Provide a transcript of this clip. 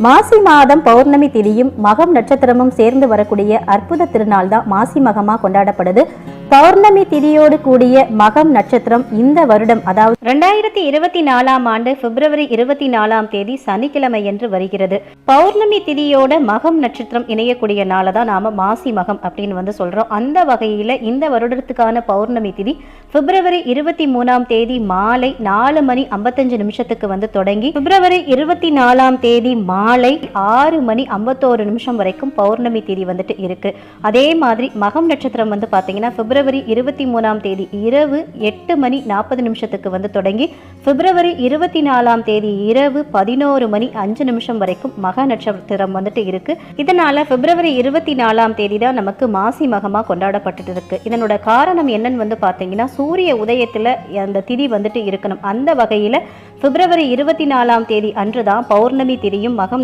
மாசி மாதம் பௌர்ணமி திதியும் மகம் நட்சத்திரமும் சேர்ந்து வரக்கூடிய அற்புத திருநாள் தான் மாசி மகமா கொண்டாடப்படுது. பௌர்ணமி திதியோடு கூடிய மகம் நட்சத்திரம் இந்த வருடம், அதாவது 2024ஆம் ஆண்டு பிப்ரவரி 24ஆம் தேதி சனிக்கிழமை என்று வருகிறது. பௌர்ணமி திதியோட மகம் நட்சத்திரம் இணையக்கூடிய நாளை தான் நாம மாசி மகம் அப்படின்னு சொல்றோம். அந்த வகையில இந்த வருடத்துக்கான பௌர்ணமி திதி பிப்ரவரி 23ஆம் தேதி மாலை 4:55 தொடங்கி பிப்ரவரி 24ஆம் தேதி மாலை 6:51 வரைக்கும் பௌர்ணமி திதி இருக்கு. அதே மாதிரி மகம் நட்சத்திரம் பாத்தீங்கன்னா பிப்ரவரி 23ஆம் தேதி இரவு 8:40 தொடங்கி பிப்ரவரி 24ஆம் தேதி இரவு 11:05 வரைக்கும் மக நட்சத்திரம் இருக்கு. இதனால பிப்ரவரி 24ஆம் தேதி தான் நமக்கு மாசி மகமா கொண்டாடப்பட்டு இருக்கு. இதனோட காரணம் என்னன்னு பாத்தீங்கன்னா சூரிய உதயத்துல அந்த திதி இருக்கணும். அந்த வகையில பிப்ரவரி 24ஆம் தேதி அன்றுதான் பௌர்ணமி திதியும் மகம்